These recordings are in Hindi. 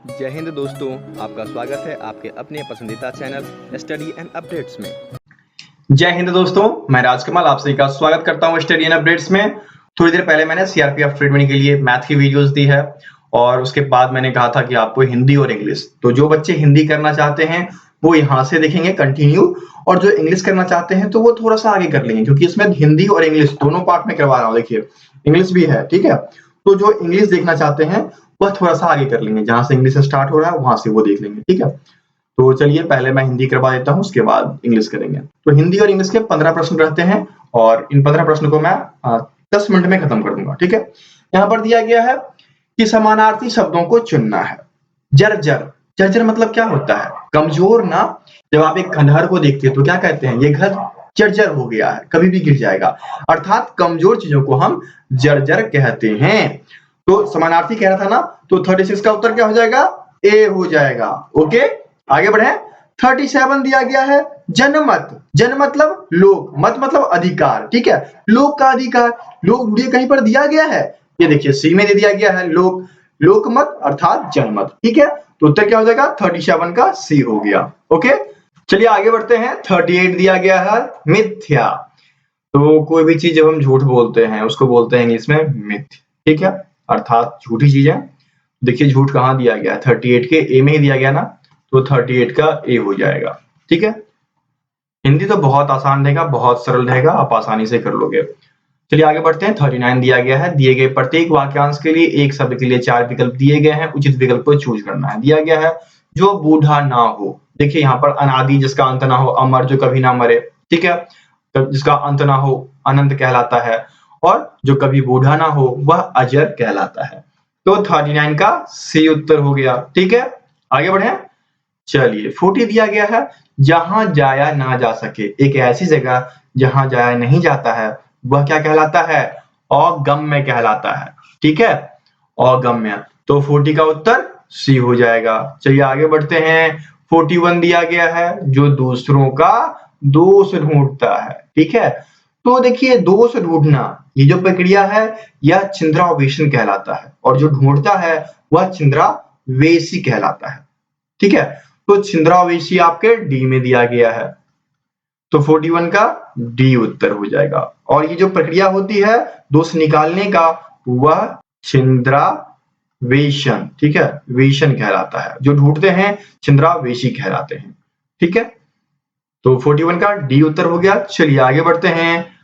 जय हिंद दोस्तों, आपका स्वागत है आपके अपने पसंदीदा चैनल स्टडी एंड अपडेट्स में। जय हिंद दोस्तों, मैं राजकमल आप सभी का स्वागत करता हूं स्टडी एंड अपडेट्स में। थोड़ी देर पहले मैंने सीआरपीएफ ट्रेनिंग के लिए मैथ की वीडियोस दी है और उसके बाद मैंने कहा था कि आपको हिंदी और इंग्लिश, तो जो बच्चे हिंदी करना चाहते हैं वो यहाँ से देखेंगे कंटिन्यू, और जो इंग्लिश करना चाहते हैं तो वो थोड़ा सा आगे कर लेंगे, क्योंकि इसमें हिंदी और इंग्लिश दोनों पार्ट में करवा रहा हूँ। देखिए इंग्लिश भी है, ठीक है। तो जो इंग्लिश देखना चाहते हैं वह थोड़ा सा आगे कर लेंगे, जहां से इंग्लिश स्टार्ट हो रहा है वहां से वो देख लेंगे, ठीक है। तो चलिए पहले मैं हिंदी करवा देता हूं, उसके बाद इंग्लिश करेंगे। तो हिंदी और इंग्लिश के 15 प्रश्न रहते हैं और इन 15 प्रश्नों को मैं 10 मिनट में खत्म कर दूंगा, ठीक है। यहाँ पर दिया गया है कि समानार्थी शब्दों को चुनना है। जर्जर, जर्जर मतलब क्या होता है? कमजोर ना। जब आप एक खंडहर को देखते हैं तो क्या कहते हैं? ये घर जर्जर हो गया है, कभी भी गिर जाएगा। अर्थात कमजोर चीजों को हम जर्जर कहते हैं। तो समानार्थी कह रहा था ना, तो 36 का उत्तर क्या हो जाएगा? ए हो जाएगा। ओके, आगे बढ़े। 37 दिया गया है जनमत। जन मतलब लोक, मत मतलब अधिकार, ठीक है। लोक का अधिकार, लोक ये कहीं पर दिया गया है? ये देखिए सी में दे दिया गया है लोक, लोकमत अर्थात जनमत, ठीक है। तो उत्तर क्या हो जाएगा? 37 का सी हो गया। ओके, चलिए आगे बढ़ते हैं। 38 दिया गया है मिथ्या। तो कोई भी चीज जब हम झूठ बोलते हैं उसको बोलते हैं इंग्लिश में मिथ, ठीक है, अर्थात झूठी चीजें। देखिए झूठ कहाँ दिया गया है? 38 के ए में ही दिया गया ना, तो 38 का ए हो जाएगा, ठीक है। हिंदी तो बहुत आसान रहेगा, बहुत सरल रहेगा, आप आसानी से कर लोगे। चलिए आगे बढ़ते हैं। 39 दिया गया है दिए गए प्रत्येक वाक्यांश के लिए एक शब्द के लिए 4 विकल्प दिए गए हैं, उचित विकल्प को चूज करना है। दिया गया है जो बूढ़ा ना हो। देखिए यहाँ पर अनादि जिसका अंत ना हो, अमर जो कभी ना मरे, ठीक है, जिसका अंत ना हो अनंत कहलाता है, और जो कभी बूढ़ा ना हो वह अजर कहलाता है। तो 39 का सी उत्तर हो गया, ठीक है। आगे बढ़े। चलिए 40 दिया गया है जहां जाया ना जा सके। एक ऐसी जगह जहां जाया नहीं जाता है वह क्या कहलाता है? अगम्य कहलाता है, ठीक है, अगम्य। तो 40 का उत्तर सी हो जाएगा। चलिए आगे बढ़ते हैं। 41 दिया गया है जो दूसरों का दोष ढूंढता है, ठीक है। तो देखिए दोष ढूंढना ये जो प्रक्रिया है यह छिंद्रावेशन कहलाता है, और जो ढूंढता है वह छिंद्रावेशी कहलाता है, ठीक है। तो छिंद्रावेशी आपके डी में दिया गया है, तो 41 का डी उत्तर हो जाएगा। और ये जो प्रक्रिया होती है दोष निकालने का वह छिंद्रावेशन, ठीक है, वेशन कहलाता है। जो ढूंढते हैं छिंद्रावेशी कहलाते हैं, ठीक है। तो 41 का डी उत्तर हो गया। चलिए आगे बढ़ते हैं।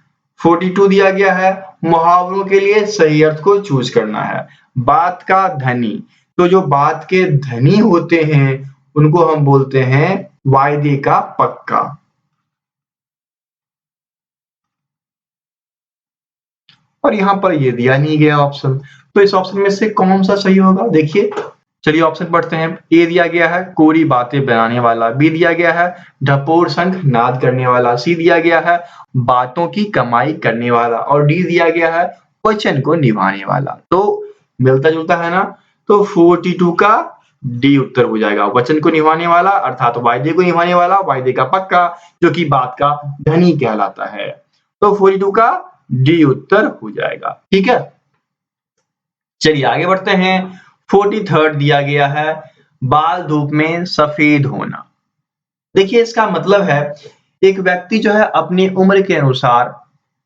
42 दिया गया है मुहावरों के लिए सही अर्थ को चूज करना है। बात का धनी, तो जो बात के धनी होते हैं उनको हम बोलते हैं वायदे का पक्का। और यहाँ पर ये दिया नहीं गया ऑप्शन, तो इस ऑप्शन में से कौन सा सही होगा? देखिए चलिए ऑप्शन पढ़ते हैं। ए दिया गया है कोरी बातें बनाने वाला, बी दिया गया है ढपोर शंख नाद करने वाला, सी दिया गया है बातों की कमाई करने वाला, और डी दिया गया है वचन को निभाने वाला। तो मिलता जुलता है ना, तो 42 का डी उत्तर हो जाएगा। वचन को निभाने वाला अर्थात वायदे को निभाने वाला, वायदे का पक्का, जो कि बात का धनी कहलाता है। तो 42 का डी उत्तर हो जाएगा, ठीक है। चलिए आगे बढ़ते हैं। 43 दिया गया है बाल धूप में सफेद होना। देखिए इसका मतलब है एक व्यक्ति जो है अपनी उम्र के अनुसार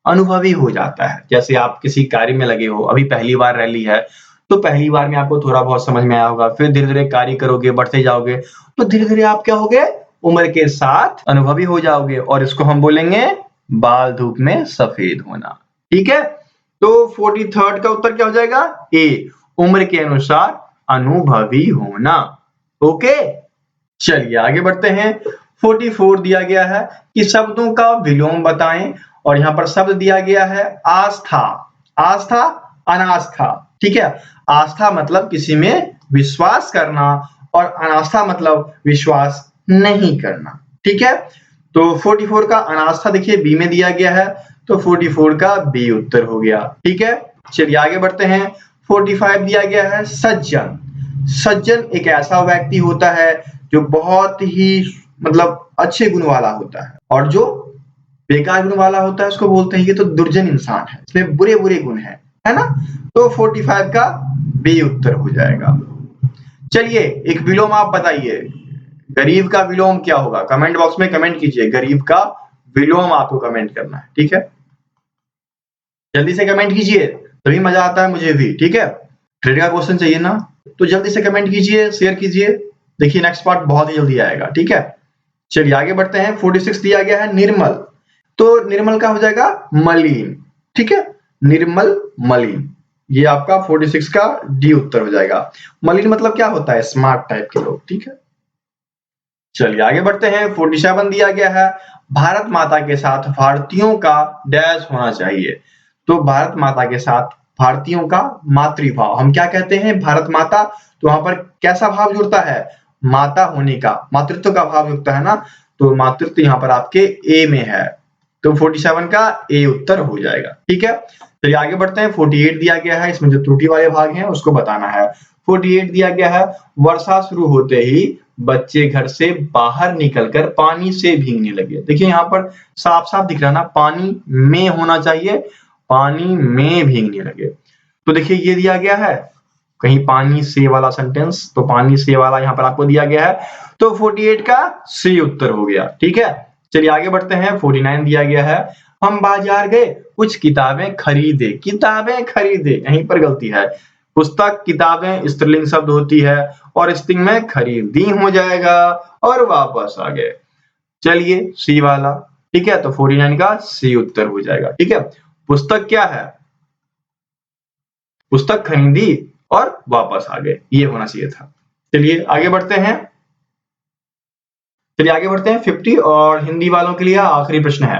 अनुभवी हो जाता है। जैसे आप किसी कार्य में लगे हो, अभी पहली बार रैली है, तो पहली बार में आपको थोड़ा बहुत समझ में आया होगा, फिर धीरे धीरे कार्य करोगे, बढ़ते जाओगे, तो धीरे धीरे आप क्या होगे? उम्र के साथ अनुभवी हो जाओगे, और इसको हम बोलेंगे बाल धूप में सफेद होना, ठीक है। तो 43 का उत्तर क्या हो जाएगा? ए, उम्र के अनुसार अनुभवी होना। ओके, चलिए आगे बढ़ते हैं। 44 दिया गया है कि शब्दों का विलोम बताएं, और यहाँ पर शब्द दिया गया है आस्था, आस्था, अनास्था, ठीक है। आस्था मतलब किसी में विश्वास करना, और अनास्था मतलब विश्वास नहीं करना, ठीक है। तो 44 का अनास्था देखिए बी में दिया गया है, तो 44 का बी उत्तर हो गया, ठीक है। चलिए आगे बढ़ते हैं। 45 दिया गया है सज्जन। सज्जन एक ऐसा व्यक्ति होता है जो बहुत ही मतलब अच्छे गुण वाला होता है, और जो बेकार गुण वाला होता है उसको बोलते हैं ये तो दुर्जन इंसान है, इसमें बुरे बुरे गुण है ना। तो 45 का बी उत्तर हो जाएगा। चलिए एक विलोम आप बताइए, गरीब का विलोम क्या होगा? कमेंट बॉक्स में कमेंट कीजिए, गरीब का विलोम आपको कमेंट करना है, ठीक है? जल्दी से कमेंट कीजिए, तभी मजा आता है मुझे भी, ठीक है? ट्रेड का क्वेश्चन चाहिए ना, तो जल्दी से कमेंट कीजिए, शेयर कीजिए। देखिए नेक्स्ट पार्ट बहुत ही जल्दी आएगा, ठीक है? चलिए आगे बढ़ते हैं। 46 दिया गया है निर्मल, तो निर्मल का हो जाएगा मलिन, ठीक है? निर्मल मलिन, ये आपका 46 का डी उत्तर हो जाएगा। मलिन मतलब क्या होता है? स्मार्ट टाइप के लोग, ठीक है? चलिए आगे बढ़ते हैं। 47 दिया गया है, भारत माता के साथ भारतीयों का डैश होना चाहिए। तो भारत माता के साथ भारतीयों का मातृभाव, हम क्या कहते हैं? भारत माता, तो वहां पर कैसा भाव जुड़ता है? माता होने का, मातृत्व का भाव जुड़ता है ना, तो मातृत्व यहाँ पर आपके ए में है, तो 47 का ए उत्तर हो जाएगा, ठीक है? चलिए आगे बढ़ते हैं। 48 दिया गया है, इसमें जो त्रुटि वाले भाग हैं उसको बताना है। 48 दिया गया है, वर्षा शुरू होते ही बच्चे घर से बाहर निकलकर पानी से भीगने लगे। देखिए यहाँ पर साफ साफ दिख रहा है ना, पानी में होना चाहिए, पानी में भीगने लगे। तो देखिए ये दिया गया है, कहीं पानी से वाला सेंटेंस, तो पानी से वाला यहाँ पर आपको दिया गया है, तो 48 का सी उत्तर हो गया, ठीक है? चलिए आगे बढ़ते हैं। 49 दिया गया है, हम बाजार गए कुछ किताबें खरीदे, किताबें खरीदे, यहीं पर गलती है। पुस्तक किताबें स्त्रीलिंग शब्द होती है और स्त्रीलिंग में खरीदी हो जाएगा और वापस आ गए। चलिए सी वाला, ठीक है? तो 49 का सी उत्तर हो जाएगा, ठीक है? पुस्तक क्या है? पुस्तक खरीदी और वापस आ गए, ये होना चाहिए था। चलिए आगे बढ़ते हैं। 50 और हिंदी वालों के लिए आखिरी प्रश्न है।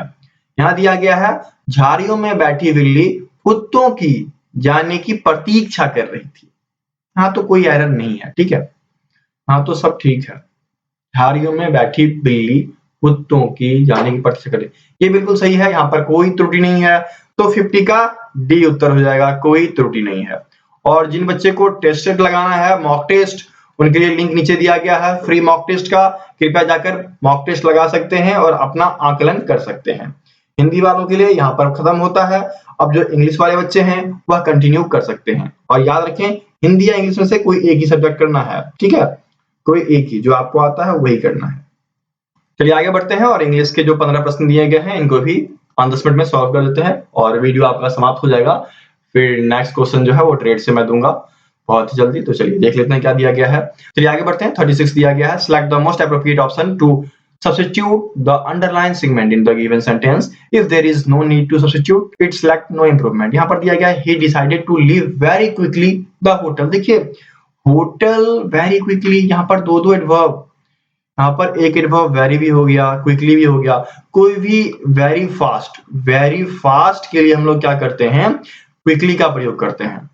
यहाँ दिया गया है, झाड़ियों में बैठी बिल्ली कुत्तों की जाने की प्रतीक्षा कर रही थी। हाँ तो कोई एरर नहीं है, ठीक है? हाँ तो सब ठीक है। झाड़ियों में बैठी बिल्ली कुत्तों की जाने की प्रतीक्षा कर रही, ये बिल्कुल सही है, यहाँ पर कोई त्रुटि नहीं है, तो 50 का डी उत्तर हो जाएगा, कोई त्रुटि नहीं है। और जिन बच्चे को टेस्ट लगाना है, मॉक टेस्ट, उनके लिए लिंक नीचे दिया गया है फ्री मॉक टेस्ट का, कृपया जाकर मॉक टेस्ट लगा सकते हैं और अपना आकलन कर सकते हैं। हिंदी वालों के लिए यहाँ पर खत्म होता है, अब जो इंग्लिश वाले बच्चे हैं वह कंटिन्यू कर सकते हैं। और याद रखें, हिंदी या इंग्लिश में से कोई एक ही सब्जेक्ट करना है, ठीक है? कोई एक ही, जो आपको आता है वही करना है। चलिए आगे बढ़ते हैं और इंग्लिश के जो 15 प्रश्न दिए गए हैं इनको भी 5-10 मिनट में सॉल्व कर देते हैं और वीडियो आपका समाप्त हो जाएगा। फिर नेक्स्ट क्वेश्चन जो है वो ट्रेड से मैं दूंगा बहुत ही जल्दी। तो चलिए देख लेते हैं क्या दिया गया है। चलिए आगे बढ़ते हैं। 36 दिया गया है, select the most appropriate option to substitute the underlined segment in the given sentence. If there is no need to substitute it, select no improvement. यहाँ पर दिया गया है, he decided to leave very quickly the hotel. देखिए होटल very quickly, यहाँ पर दो एडवर्ब, यहाँ पर एक एडवर्ब वेरी भी हो गया, क्विकली भी हो गया, कोई भी वेरी फास्ट के लिए हम लोग क्या करते हैं? क्विकली का प्रयोग करते हैं,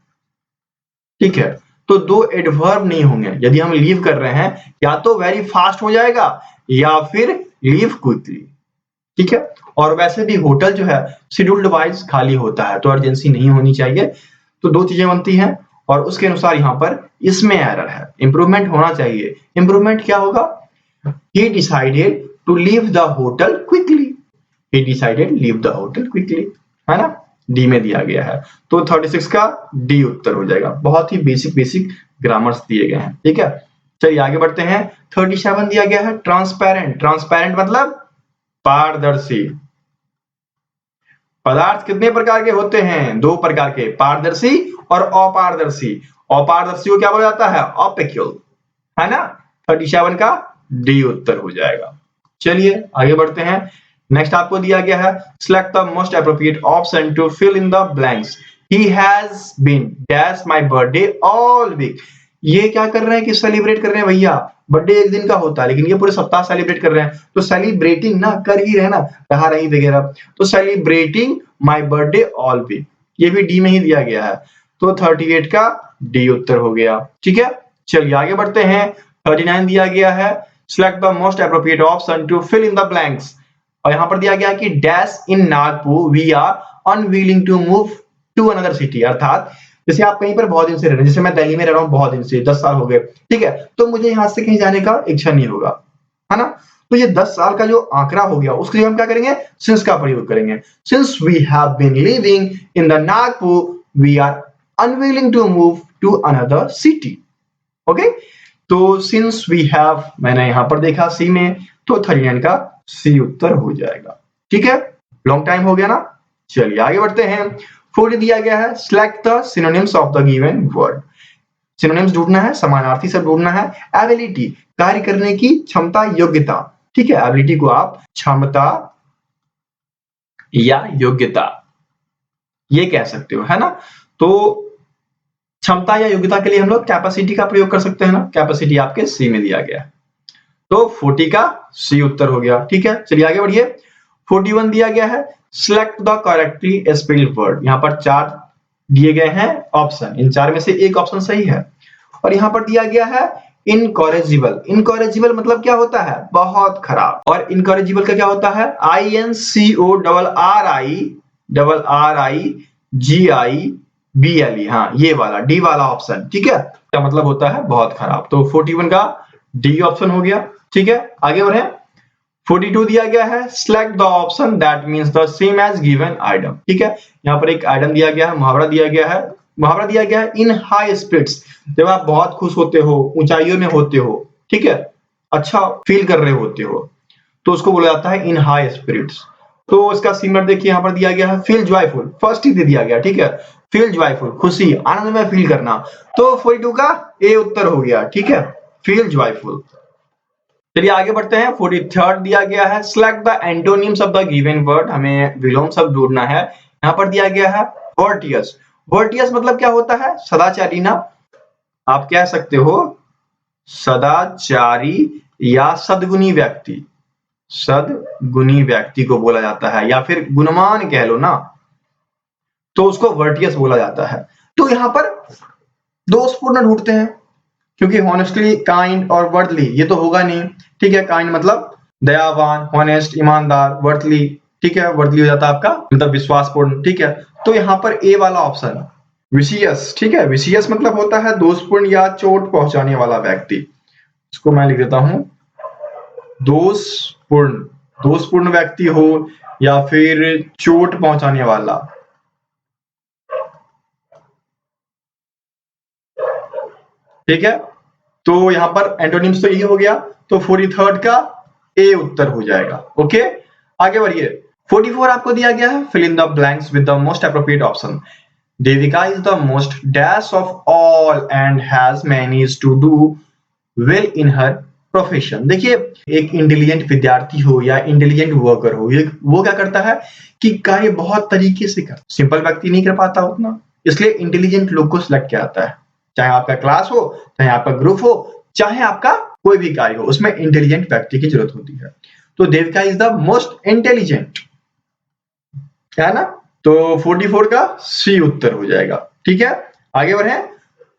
ठीक है? तो दो एडवर्ब नहीं होंगे, यदि हम लीव कर रहे हैं या तो वेरी फास्ट हो जाएगा या फिर लीव क्विकली, ठीक है? और वैसे भी होटल जो है शेड्यूल्ड वाइज खाली होता है, तो अर्जेंसी नहीं होनी चाहिए। तो दो चीजें बनती हैं और उसके अनुसार यहाँ पर इसमें एरर है, इंप्रूवमेंट होना चाहिए। इंप्रूवमेंट क्या होगा? He decided to leave the hotel quickly. He decided leave the hotel quickly, है ना? डी में दिया गया है, तो 36 का डी उत्तर हो जाएगा। बहुत ही बेसिक ग्रामर्स दिए गए हैं, ठीक है? चलिए आगे बढ़ते हैं। 37 दिया गया है, ट्रांसपेरेंट। ट्रांसपेरेंट मतलब पारदर्शी। पदार्थ कितने प्रकार के होते हैं? दो प्रकार के, पारदर्शी और अपारदर्शी। अपारदर्शी को क्या बोला जाता है? ऑपेक्यूल, है ना? 37 का डी उत्तर हो जाएगा। चलिए आगे बढ़ते हैं। नेक्स्ट आपको दिया गया है, select the most appropriate option to fill in the blanks. He has been dash my birthday all week. ये क्या कर रहे हैं कि सेलिब्रेट कर रहे हैं भैया, बर्थडे एक दिन का होता है लेकिन ये पूरे सप्ताह सेलिब्रेट कर रहे हैं, तो सेलिब्रेटिंग ना कर ही रहे ना, रहा रही वगैरह, तो celebrating my birthday all week, ये भी डी में ही दिया गया है, तो 38 का डी उत्तर हो गया, ठीक है? चलिए आगे बढ़ते हैं। 39 दिया गया है, select the most appropriate option to fill in the blanks, और यहां पर दिया गया कि dash in Nagpur we are unwilling to move to another city. अर्थात जैसे आप कहीं पर बहुत दिन से रह रहे हैं, जैसे मैं दिल्ली में रह रहा हूं बहुत दिन से, 10 साल हो गए, ठीक है? तो मुझे यहां से कहीं जाने का इच्छा नहीं होगा, है ना? तो ये 10 साल का जो आंकड़ा हो गया उसके लिए हम क्या करेंगे? सिंस का प्रयोग करेंगे। Since we have been living in the Nagpur we are unwilling to move to another city. Okay, तो सिंस वी हैव, मैंने यहां पर देखा सी में, तो 39 का सी उत्तर हो जाएगा। ठीक है, लॉन्ग टाइम हो गया ना। चलिए आगे बढ़ते हैं। 40 दिया गया है, select the synonyms of the given word. Synonyms ढूंढना है, समानार्थी शब्द ढूंढना है। एबिलिटी, कार्य करने की क्षमता, योग्यता। ठीक है, एबिलिटी को आप क्षमता या योग्यता ये कह सकते हो, है ना। तो क्षमता या योग्यता के लिए हम लोग कैपेसिटी का प्रयोग कर सकते हैं ना। कैपेसिटी आपके सी में दिया गया है, तो 40 का सी उत्तर हो गया। ठीक है, चलिए आगे बढ़िए। 41 दिया गया है, select the correctly spelled word. यहाँ पर 4 दिए गए हैं ऑप्शन, इन 4 में से एक ऑप्शन सही है। और यहाँ पर दिया गया है इनकॉरेजिबल। इनकॉरेजिबल मतलब क्या होता है, बहुत खराब। और इनकॉरेजिबल का क्या होता है, INCORRIGIBLE। हाँ, ये वाला डी वाला ऑप्शन। ठीक है, क्या मतलब होता है, बहुत खराब। तो 41 का डी ऑप्शन हो गया। ठीक है, आगे बढ़े। 42 दिया गया है, select the option that means the same as given item. ठीक है, यहाँ पर एक आइटम दिया गया है, मुहावरा दिया गया है। मुहावरा दिया गया है, इन हाई स्पिरिट्स, जब आप बहुत खुश होते हो, ऊंचाइयों में होते हो, ठीक है, अच्छा फील कर रहे होते हो, तो उसको बोला जाता है इन हाई स्पिरिट्स। तो इसका सिमिलर देखिए यहाँ पर दिया गया है, फील जॉयफुल, फर्स्ट ही दे दिया गया। ठीक है, फील जॉयफुल, खुशी, आनंद में फील करना। तो 42 का ए उत्तर हो गया। ठीक है, फील जॉयफुल। चलिए आगे बढ़ते हैं। 43rd दिया गया है, select the antonyms of the given word. हमें विलोम शब्द ढूंढना है। यहाँ पर दिया गया है वर्टियस। वर्टियस मतलब क्या होता है, सदाचारी ना। आप कह सकते हो सदाचारी या सद्गुणी व्यक्ति। सद्गुणी व्यक्ति को बोला जाता है, या फिर गुणवान कह लो ना, तो उसको वर्टियस बोला जाता है। तो यहाँ पर दोषपूर्ण ढूंढते हैं, क्योंकि हॉनेस्टली, काइंड और वर्थली ये तो होगा नहीं। ठीक है, काइंड मतलब दयावान, हॉनेस्ट ईमानदार, वर्थली, ठीक है, वर्थली हो जाता है आपका मतलब विश्वासपूर्ण। ठीक है, तो यहाँ पर ए वाला ऑप्शन विशियस। ठीक है, विशियस मतलब होता है दोषपूर्ण या चोट पहुंचाने वाला व्यक्ति। इसको मैं लिख देता हूं, दोषपूर्ण, दोषपूर्ण व्यक्ति हो या फिर चोट पहुंचाने वाला। ठीक है, तो यहां पर एंटोनिम्स तो ये हो गया, तो 43rd का ए उत्तर हो जाएगा। ओके, आगे बढ़िए। 44 आपको दिया गया है, fill in the blanks with the most appropriate option. Devika is the most dash of all and has managed to do well in her profession. देखिए, एक इंटेलिजेंट विद्यार्थी हो या इंटेलिजेंट वर्कर हो, वो क्या करता है कि कार्य बहुत तरीके से कर, सिंपल व्यक्ति नहीं कर पाता उतना, इसलिए इंटेलिजेंट लोग को सिलेक्ट किया जाता है। चाहे आपका क्लास हो, चाहे आपका ग्रुप हो, चाहे आपका कोई भी कार्य हो, उसमें इंटेलिजेंट व्यक्ति की जरूरत होती है। तो Devika is the most intelligent, है ना। तो 44 का सी उत्तर हो जाएगा। ठीक है, आगे बढ़े।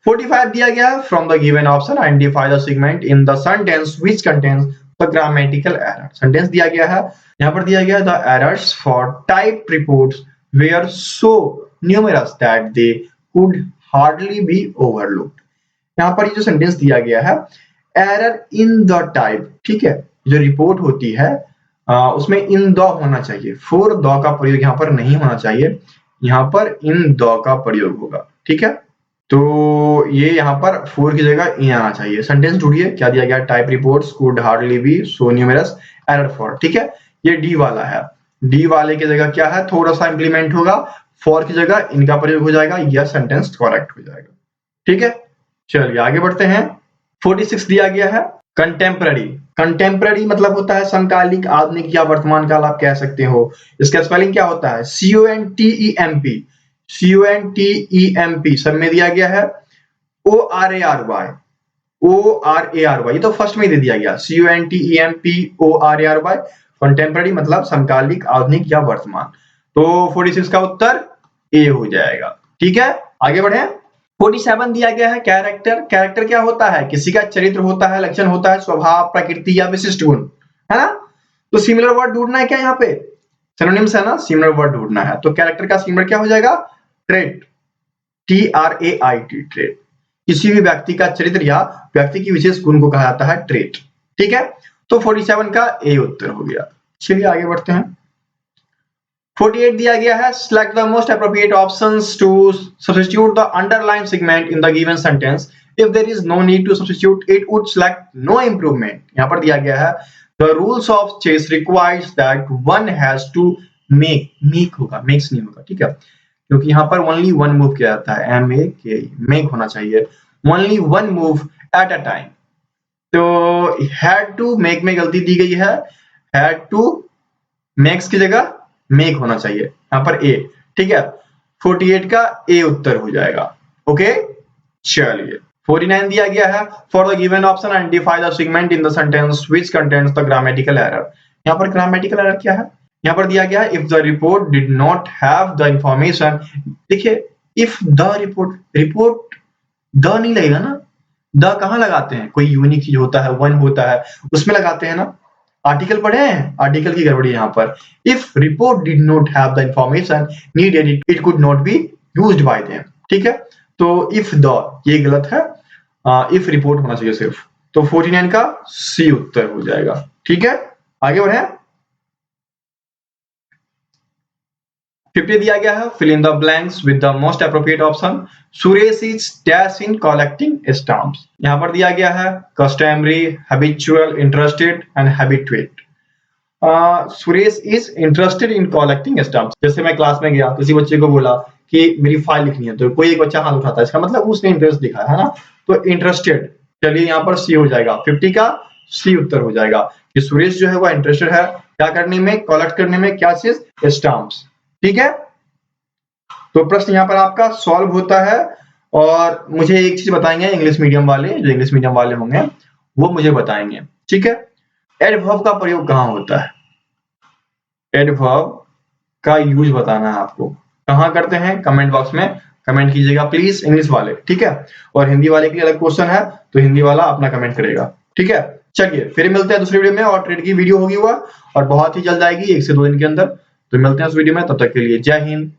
45 दिया गया, from the given option identify the segment in the sentence which contains the grammatical error. Sentence दिया गया है, यहाँ पर दिया गया the errors for type reports were so numerous that they could hardly be overlooked. यहाँ पर ये जो सेंटेंस दिया गया है, एरर इन द टाइप, ठीक है, जो रिपोर्ट होती है उसमें इन द होना चाहिए, फोर द का प्रयोग यहाँ पर नहीं होना चाहिए, यहाँ पर इन द का प्रयोग होगा। ठीक है, तो ये यहाँ पर फोर की जगह इन आना चाहिए। सेंटेंस ढूंढिए, क्या दिया गया, type reports could hardly be so numerous error for. ठीक है, ये डी वाला है, डी वाले की जगह क्या है, थोड़ा सा इंप्लीमेंट होगा, फॉर की जगह इनका प्रयोग हो जाएगा, यह सेंटेंस करेक्ट हो जाएगा। ठीक है, चलिए आगे बढ़ते हैं। 46 दिया गया है, कंटेम्पररी। कंटेम्पररी मतलब होता है समकालिक, आधुनिक या वर्तमान काल आप कह सकते हो। इसका स्पेलिंग क्या होता है, CONTEMP। CONTEMP सब में दिया गया है, ORARY, ORARY, ये तो फर्स्ट में दे दिया गया, CONTEMP ORARY। कंटेम्पररी मतलब समकालिक, आधुनिक या वर्तमान। तो 46 का उत्तर ए हो जाएगा। ठीक है, आगे बढ़े। 47 दिया गया है, कैरेक्टर। कैरेक्टर क्या होता है, किसी का चरित्र होता है, लक्षण होता है, स्वभाव, प्रकृति या विशिष्ट गुण, है ना। तो सिमिलर वर्ड ढूंढना है क्या, यहाँ पे सिनोनिम्स है ना, सिमिलर वर्ड ढूंढना है। तो कैरेक्टर का सिमिलर क्या हो जाएगा, ट्रेट, TRAIT, ट्रेट। किसी भी व्यक्ति का चरित्र या व्यक्ति की विशेष गुण को कहा जाता है ट्रेट। ठीक है, तो 47 का ए उत्तर हो गया। चलिए आगे बढ़ते हैं। 48 दिया गया है, select the most appropriate options to substitute the underlined segment in the given sentence If there is no need to substitute, it would select no improvement. यहाँ पर दिया गया है the rules of chess requires that one has to make होगा, makes नहीं होगा, ठीक है, क्योंकि यहाँ पर only one move किया जाता है, make होना चाहिए, only one move at a time. तो had to make में गलती दी गई है, had to makes की जगह make होना चाहिए, यहाँ पर a, ठीक है, 48 का a उत्तर हो जाएगा। ओके, चलिए 49 दिया गया है, for the given option identify the segment in the sentence which contains the grammatical error। यहाँ पर grammatical error क्या है? यहाँ पर दिया गया है if the report did not have the information। देखिए if the report the नहीं लगेगा ना, the कहाँ लगाते हैं? कोई यूनिक चीज होता है, वन होता है, उसमें लगाते हैं ना। आर्टिकल पढ़े हैं, आर्टिकल की गड़बड़ी यहाँ पर। If report did not have the information needed, it could not be used by them। ठीक है, तो if the ये गलत है, if report होना चाहिए सिर्फ, तो 49 का सी उत्तर हो जाएगा। ठीक है, आगे बढ़े। 50 दिया गया है, fill in the blanks with the most appropriate option। Suresh is dash in collecting stamps। यहाँ पर दिया गया है customary, habitual, interested and habituate। Suresh is interested in collecting stamps। जैसे मैं क्लास में गया, किसी बच्चे को बोला कि मेरी फाइल लिखनी है, तो कोई एक बच्चा हाथ उठाता है, इसका मतलब उसने इंटरेस्ट दिखा है ना, तो इंटरेस्टेड। चलिए यहाँ पर सी हो जाएगा, 50 का सी उत्तर हो जाएगा कि सुरेश जो है वो इंटरेस्टेड है क्या करने में, कलेक्ट करने में, क्या चीज, स्टाम्प्स। ठीक है, तो प्रश्न यहाँ पर आपका सॉल्व होता है। और मुझे एक चीज बताएंगे इंग्लिश मीडियम वाले, जो इंग्लिश मीडियम वाले होंगे वो मुझे बताएंगे। ठीक है, एडवर्ब का प्रयोग कहाँ होता है? एडवर्ब का यूज बताना है आपको, कहाँ करते हैं? कमेंट बॉक्स में कमेंट कीजिएगा प्लीज, इंग्लिश वाले। ठीक है, और हिंदी वाले के लिए अलग क्वेश्चन है, तो हिंदी वाला अपना कमेंट करेगा। ठीक है, चलिए फिर मिलते हैं दूसरी वीडियो में, और ट्रेड की वीडियो होगी हुआ और बहुत ही जल्द आएगी, 1 से 2 दिन के अंदर। तो मिलते हैं उस वीडियो में, तब तक के लिए जय हिंद।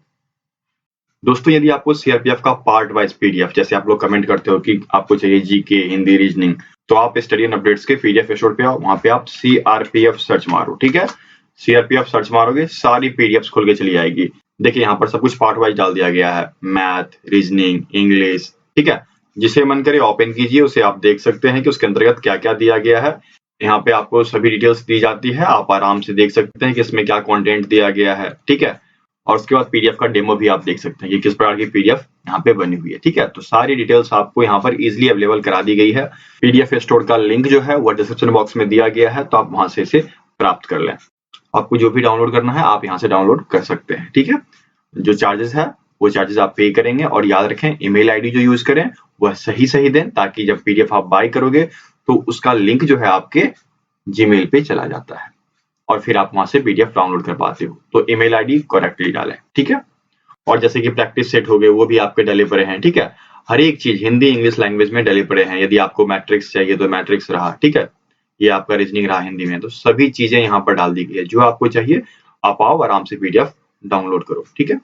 दोस्तों, यदि आपको सीआरपीएफ का पार्ट वाइज पीडीएफ, जैसे आप लोग कमेंट करते हो कि आपको चाहिए जीके, हिंदी, रीजनिंग, तो आप स्टडी एंड अपडेट्स के पीडीएफ एपिसोड पे आओ, वहां पे आप सीआरपीएफ सर्च मारो। ठीक है, सीआरपीएफ सर्च मारोगे, सारी पीडीएफ खोल के चली आएगी। देखिए यहाँ पर सब कुछ पार्ट वाइज डाल दिया गया है, मैथ, रीजनिंग, इंग्लिश। ठीक है, जिसे मन करे ओपन कीजिए, उसे आप देख सकते हैं कि उसके अंतर्गत क्या क्या दिया गया है। यहाँ पे आपको सभी डिटेल्स दी जाती है, आप आराम से देख सकते हैं कि इसमें क्या कंटेंट दिया गया है। ठीक है, और उसके बाद पीडीएफ का डेमो भी आप देख सकते हैं कि किस प्रकार की पीडीएफ यहाँ पे बनी हुई है। ठीक है, तो सारी डिटेल्स आपको यहाँ पर इजीली अवेलेबल करा दी गई है। पीडीएफ स्टोर का लिंक जो है वो डिस्क्रिप्शन बॉक्स में दिया गया है, तो आप वहां से इसे प्राप्त कर लें। आपको जो भी डाउनलोड करना है आप यहाँ से डाउनलोड कर सकते हैं। ठीक है, जो चार्जेस है वो चार्जेस आप पे करेंगे, और याद रखें ईमेल आईडी जो यूज करें वह सही दें, ताकि जब पीडीएफ आप बाय करोगे तो उसका लिंक जो है आपके जीमेल पे चला जाता है और फिर आप वहां से पीडीएफ डाउनलोड कर पाते हो। तो ईमेल आईडी करेक्टली डालें। ठीक है, और जैसे कि प्रैक्टिस सेट हो गए वो भी आपके डले पड़े हैं। ठीक है, हर एक चीज हिंदी इंग्लिश लैंग्वेज में डले पड़े हैं। यदि आपको मैट्रिक्स चाहिए तो मैट्रिक्स रहा, ठीक है, ये आपका रीजनिंग रहा हिंदी में, तो सभी चीजें यहाँ पर डाल दी गई है। जो आपको चाहिए आप आओ, आराम से पीडीएफ डाउनलोड करो। ठीक है।